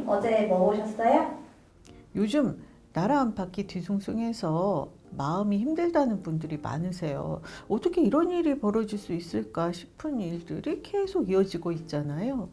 어제 뭐 보셨어요? 요즘 나라 안팎이 뒤숭숭해서 마음이 힘들다는 분들이 많으세요. 어떻게 이런 일이 벌어질 수 있을까 싶은 일들이 계속 이어지고 있잖아요.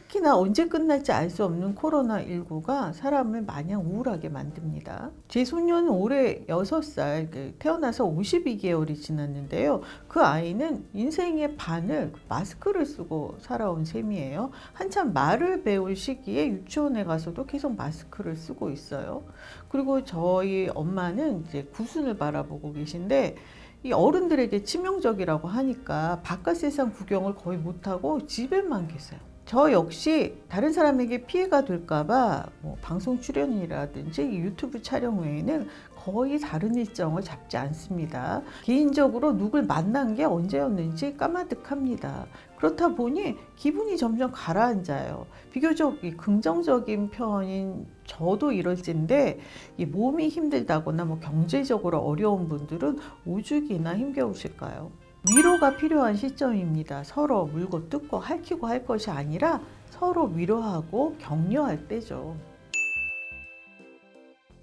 특히나 언제 끝날지 알 수 없는 코로나19가 사람을 마냥 우울하게 만듭니다. 제 손녀는 올해 6살, 태어나서 52개월이 지났는데요. 그 아이는 인생의 반을 마스크를 쓰고 살아온 셈이에요. 한참 말을 배울 시기에 유치원에 가서도 계속 마스크를 쓰고 있어요. 그리고 저희 엄마는 이제 구순을 바라보고 계신데, 이 어른들에게 치명적이라고 하니까 바깥 세상 구경을 거의 못하고 집에만 계세요. 저 역시 다른 사람에게 피해가 될까봐 방송 출연이라든지 유튜브 촬영 외에는 거의 다른 일정을 잡지 않습니다. 개인적으로 누굴 만난 게 언제였는지 까마득합니다. 그렇다 보니 기분이 점점 가라앉아요. 비교적 긍정적인 편인 저도 이럴진데, 이 몸이 힘들다거나 경제적으로 어려운 분들은 오죽이나 힘겨우실까요? 위로가 필요한 시점입니다. 서로 물고 뜯고 핥히고 할 것이 아니라 서로 위로하고 격려할 때죠.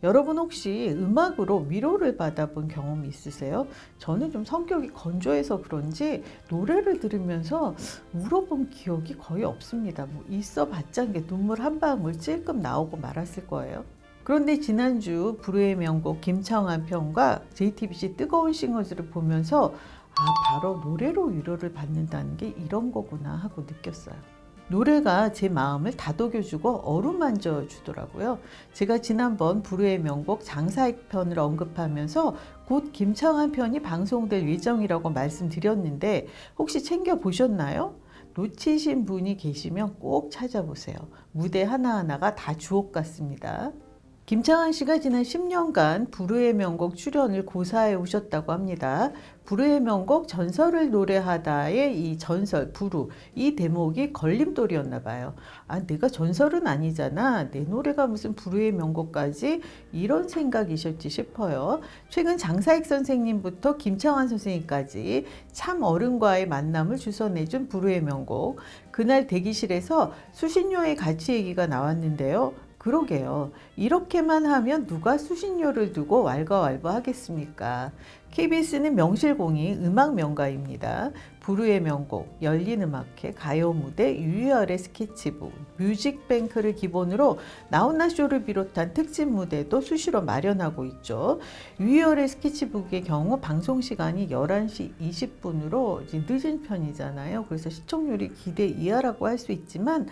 여러분 혹시 음악으로 위로를 받아본 경험이 있으세요? 저는 좀 성격이 건조해서 그런지 노래를 들으면서 울어본 기억이 거의 없습니다. 있어봤자 눈물 한 방울 찔끔 나오고 말았을 거예요. 그런데 지난주 불후의 명곡 김창완 편과 JTBC 뜨거운 싱어즈를 보면서 바로 노래로 위로를 받는다는 게 이런 거구나 하고 느꼈어요. 노래가 제 마음을 다독여주고 어루만져 주더라고요. 제가 지난번 불후의 명곡 장사익 편을 언급하면서 곧 김창완 편이 방송될 예정이라고 말씀드렸는데, 혹시 챙겨보셨나요? 놓치신 분이 계시면 꼭 찾아보세요. 무대 하나하나가 다 주옥 같습니다. 김창완 씨가 지난 10년간 불후의 명곡 출연을 고사해 오셨다고 합니다. 불후의 명곡 전설을 노래하다의 이 전설, 불후, 이 대목이 걸림돌이었나 봐요. 내가 전설은 아니잖아. 내 노래가 무슨 불후의 명곡까지, 이런 생각이셨지 싶어요. 최근 장사익 선생님부터 김창완 선생님까지 참 어른과의 만남을 주선해준 불후의 명곡. 그날 대기실에서 수신료의 가치 얘기가 나왔는데요. 그러게요. 이렇게만 하면 누가 수신료를 두고 왈가왈부하겠습니까? KBS는 명실공히 음악 명가입니다. 불후의 명곡, 열린음악회, 가요무대, 유희열의 스케치북, 뮤직뱅크를 기본으로 나훈아 쇼를 비롯한 특집 무대도 수시로 마련하고 있죠. 유희열의 스케치북의 경우 방송시간이 11시 20분으로 늦은 편이잖아요. 그래서 시청률이 기대 이하라고 할 수 있지만,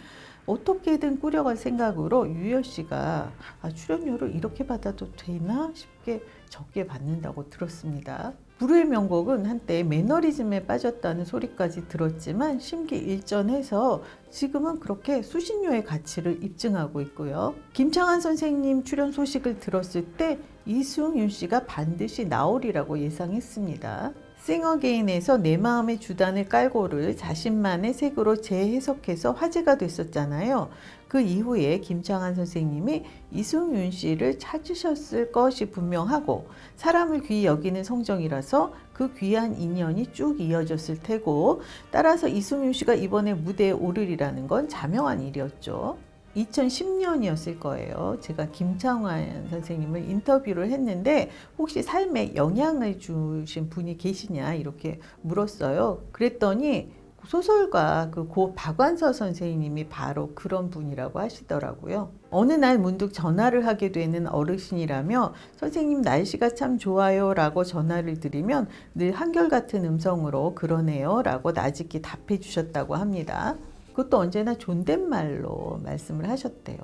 어떻게든 꾸려갈 생각으로 유희열 씨가 출연료를 이렇게 받아도 되나 싶게 적게 받는다고 들었습니다. 불후의 명곡은 한때 매너리즘에 빠졌다는 소리까지 들었지만 심기일전해서 지금은 그렇게 수신료의 가치를 입증하고 있고요. 김창완 선생님 출연 소식을 들었을 때 이승윤 씨가 반드시 나오리라고 예상했습니다. 싱어게인에서 내 마음의 주단을 깔고를 자신만의 색으로 재해석해서 화제가 됐었잖아요. 그 이후에 김창완 선생님이 이승윤 씨를 찾으셨을 것이 분명하고, 사람을 귀히 여기는 성정이라서 그 귀한 인연이 쭉 이어졌을 테고, 따라서 이승윤 씨가 이번에 무대에 오르리라는 건 자명한 일이었죠. 2010년이었을 거예요. 제가 김창완 선생님을 인터뷰를 했는데 혹시 삶에 영향을 주신 분이 계시냐 이렇게 물었어요. 그랬더니 소설가 고 박완서 선생님이 바로 그런 분이라고 하시더라고요. 어느 날 문득 전화를 하게 되는 어르신이라며 선생님 날씨가 참 좋아요 라고 전화를 드리면 늘 한결같은 음성으로 그러네요 라고 나직히 답해 주셨다고 합니다. 그것도 언제나 존댓말로 말씀을 하셨대요.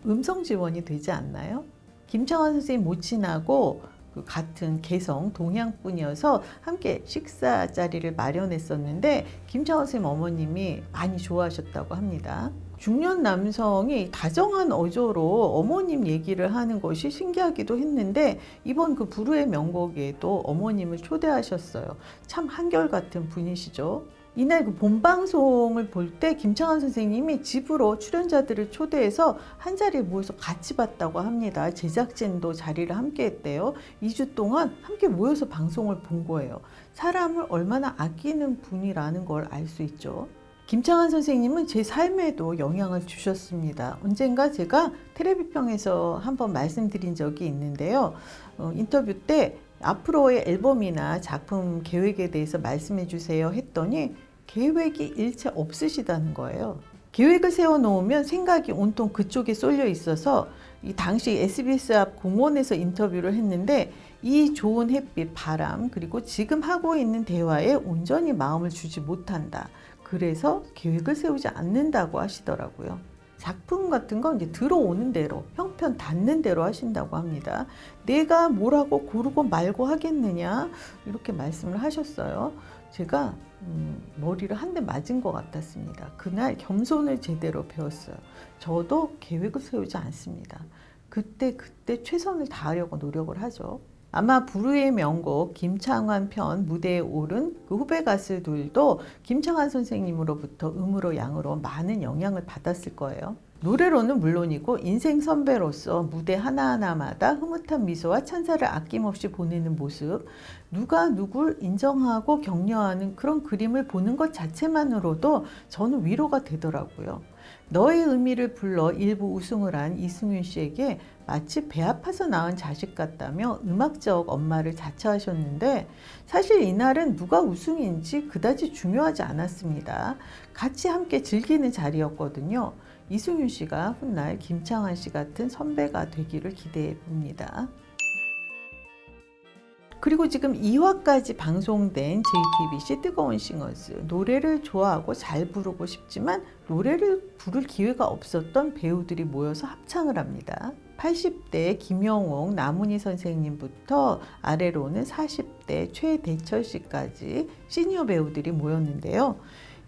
음성 지원이 되지 않나요? 김창완 선생님 모친하고 같은 개성 동양분이어서 함께 식사 자리를 마련했었는데 김창완 선생님 어머님이 많이 좋아하셨다고 합니다. 중년 남성이 다정한 어조로 어머님 얘기를 하는 것이 신기하기도 했는데, 이번 불후의 명곡에도 어머님을 초대하셨어요. 참 한결같은 분이시죠. 이날 본방송을 볼 때 김창완 선생님이 집으로 출연자들을 초대해서 한 자리에 모여서 같이 봤다고 합니다. 제작진도 자리를 함께 했대요. 2주 동안 함께 모여서 방송을 본 거예요. 사람을 얼마나 아끼는 분이라는 걸 알 수 있죠. 김창완 선생님은 제 삶에도 영향을 주셨습니다. 언젠가 제가 텔레비평에서 한번 말씀드린 적이 있는데요. 인터뷰 때 앞으로의 앨범이나 작품 계획에 대해서 말씀해 주세요 했더니 계획이 일체 없으시다는 거예요. 계획을 세워놓으면 생각이 온통 그쪽에 쏠려 있어서 이 당시 SBS 앞 공원에서 인터뷰를 했는데 이 좋은 햇빛, 바람, 그리고 지금 하고 있는 대화에 온전히 마음을 주지 못한다. 그래서 계획을 세우지 않는다고 하시더라고요. 작품 같은 건 이제 들어오는 대로, 형편 닿는 대로 하신다고 합니다. 내가 뭐라고 고르고 말고 하겠느냐 이렇게 말씀을 하셨어요. 제가 머리를 한 대 맞은 것 같았습니다. 그날 겸손을 제대로 배웠어요. 저도 계획을 세우지 않습니다. 그때 최선을 다하려고 노력을 하죠. 아마 불후의 명곡 김창완 편 무대에 오른 그 후배 가수들도 김창완 선생님으로부터 음으로 양으로 많은 영향을 받았을 거예요. 노래로는 물론이고 인생 선배로서 무대 하나하나마다 흐뭇한 미소와 찬사를 아낌없이 보내는 모습, 누가 누굴 인정하고 격려하는 그런 그림을 보는 것 자체만으로도 저는 위로가 되더라고요. 너의 의미를 불러 일부 우승을 한 이승윤 씨에게 마치 배 아파서 낳은 자식 같다며 음악적 엄마를 자처하셨는데 사실 이날은 누가 우승인지 그다지 중요하지 않았습니다. 같이 함께 즐기는 자리였거든요. 이승윤 씨가 훗날 김창완 씨 같은 선배가 되기를 기대해 봅니다. 그리고 지금 2화까지 방송된 JTBC 뜨거운 싱어즈, 노래를 좋아하고 잘 부르고 싶지만 노래를 부를 기회가 없었던 배우들이 모여서 합창을 합니다. 80대 김영옥, 남은희 선생님부터 아래로는 40대 최대철 씨까지 시니어 배우들이 모였는데요.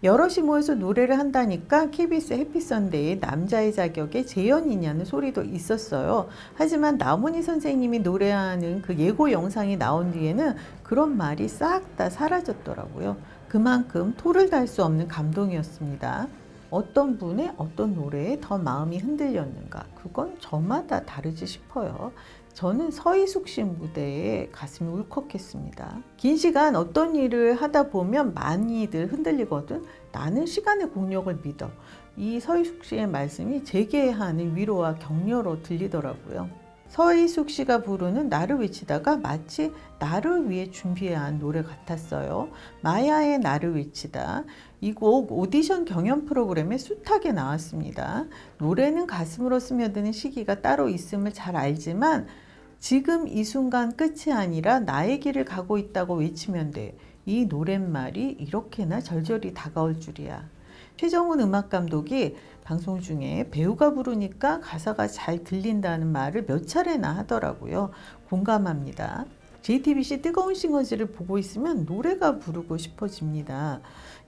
여럿이 모여서 노래를 한다니까 KBS 해피선데이 남자의 자격에 재연이냐는 소리도 있었어요. 하지만 남은희 선생님이 노래하는 그 예고 영상이 나온 뒤에는 그런 말이 싹 다 사라졌더라고요. 그만큼 토를 달 수 없는 감동이었습니다. 어떤 분의 어떤 노래에 더 마음이 흔들렸는가, 그건 저마다 다르지 싶어요. 저는 서희숙 씨 무대에 가슴이 울컥했습니다. 긴 시간 어떤 일을 하다 보면 많이들 흔들리거든. 나는 시간의 공력을 믿어. 이 서희숙 씨의 말씀이 제게 하는 위로와 격려로 들리더라고요. 서희숙 씨가 부르는 나를 외치다가 마치 나를 위해 준비한 노래 같았어요. 마야의 나를 외치다. 이 곡 오디션 경연 프로그램에 숱하게 나왔습니다. 노래는 가슴으로 스며드는 시기가 따로 있음을 잘 알지만 지금 이 순간 끝이 아니라 나의 길을 가고 있다고 외치면 돼. 이 노랫말이 이렇게나 절절히 다가올 줄이야. 최정훈 음악감독이 방송 중에 배우가 부르니까 가사가 잘 들린다는 말을 몇 차례나 하더라고요. 공감합니다. JTBC 뜨거운 싱어즈를 보고 있으면 노래가 부르고 싶어집니다.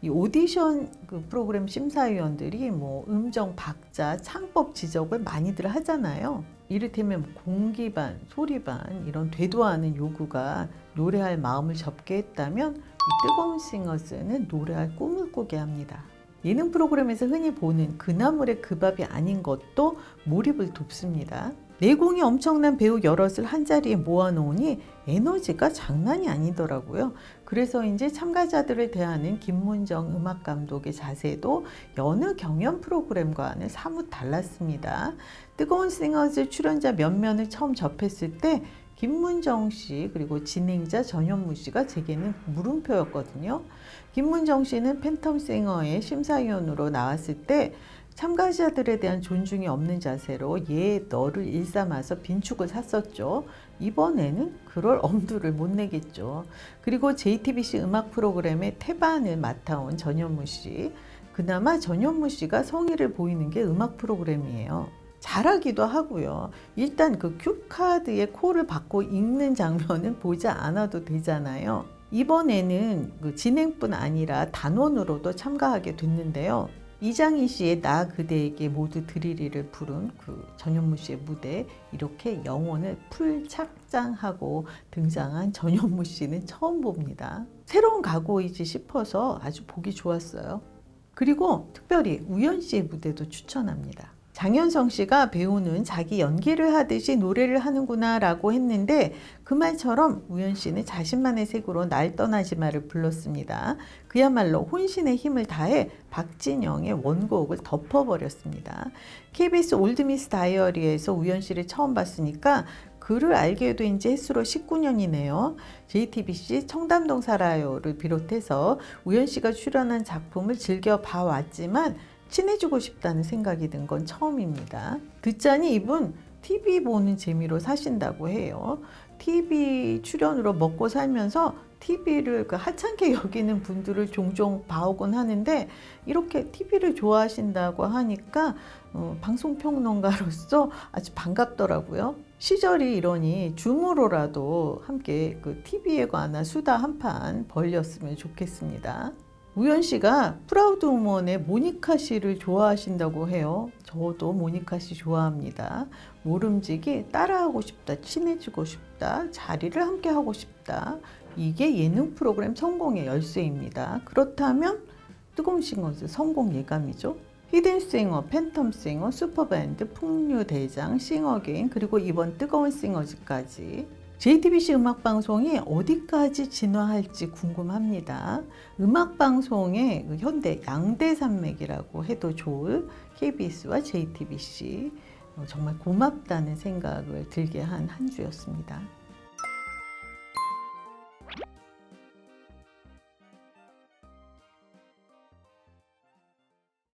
이 오디션 그 프로그램 심사위원들이 뭐 음정, 박자, 창법 지적을 많이들 하잖아요. 이를테면 공기반, 소리반 이런 되도 않은 요구가 노래할 마음을 접게 했다면 이 뜨거운 싱어즈는 노래할 꿈을 꾸게 합니다. 예능 프로그램에서 흔히 보는 그나물의 그 밥이 아닌 것도 몰입을 돕습니다. 내공이 엄청난 배우 여럿을 한자리에 모아놓으니 에너지가 장난이 아니더라고요. 그래서 이제 참가자들을 대하는 김문정 음악감독의 자세도 여느 경연 프로그램과는 사뭇 달랐습니다. 뜨거운 싱어즈 출연자 몇몇을 처음 접했을 때 김문정 씨 그리고 진행자 전현무 씨가 제게는 물음표였거든요. 김문정 씨는 팬텀싱어의 심사위원으로 나왔을 때 참가자들에 대한 존중이 없는 자세로 너를 일삼아서 빈축을 샀었죠. 이번에는 그럴 엄두를 못 내겠죠. 그리고 JTBC 음악 프로그램의 태반을 맡아온 전현무 씨. 그나마 전현무 씨가 성의를 보이는 게 음악 프로그램이에요. 잘하기도 하고요. 일단 그 큐카드의 콜을 받고 읽는 장면은 보지 않아도 되잖아요. 이번에는 그 진행뿐 아니라 단원으로도 참가하게 됐는데요. 이장희 씨의 나 그대에게 모두 드리리를 부른 그 전현무 씨의 무대, 이렇게 영혼을 풀착장하고 등장한 전현무 씨는 처음 봅니다. 새로운 각오이지 싶어서 아주 보기 좋았어요. 그리고 특별히 우연 씨의 무대도 추천합니다. 장현성 씨가 배우는 자기 연기를 하듯이 노래를 하는구나 라고 했는데 그 말처럼 우현 씨는 자신만의 색으로 날 떠나지 마를 불렀습니다. 그야말로 혼신의 힘을 다해 박진영의 원곡을 덮어버렸습니다. KBS 올드미스 다이어리에서 우현 씨를 처음 봤으니까 그를 알게 된 지 햇수로 19년이네요. JTBC 청담동 살아요를 비롯해서 우현 씨가 출연한 작품을 즐겨 봐왔지만 친해지고 싶다는 생각이 든 건 처음입니다. 듣자니 이분 TV 보는 재미로 사신다고 해요. TV 출연으로 먹고 살면서 TV를 하찮게 여기는 분들을 종종 봐오곤 하는데 이렇게 TV를 좋아하신다고 하니까 방송평론가로서 아주 반갑더라고요. 시절이 이러니 줌으로라도 함께 그 TV에 관한 수다 한판 벌렸으면 좋겠습니다. 우현 씨가 프라우드 우먼의 모니카 씨를 좋아하신다고 해요. 저도 모니카 씨 좋아합니다. 모름지기 따라하고 싶다, 친해지고 싶다, 자리를 함께 하고 싶다. 이게 예능 프로그램 성공의 열쇠입니다. 그렇다면 뜨거운 싱어즈 성공 예감이죠. 히든싱어, 팬텀싱어, 슈퍼밴드, 풍류대장, 싱어게인 그리고 이번 뜨거운 싱어즈까지 JTBC 음악방송이 어디까지 진화할지 궁금합니다. 음악방송의 현대 양대산맥이라고 해도 좋을 KBS와 JTBC 정말 고맙다는 생각을 들게 한 한 주였습니다.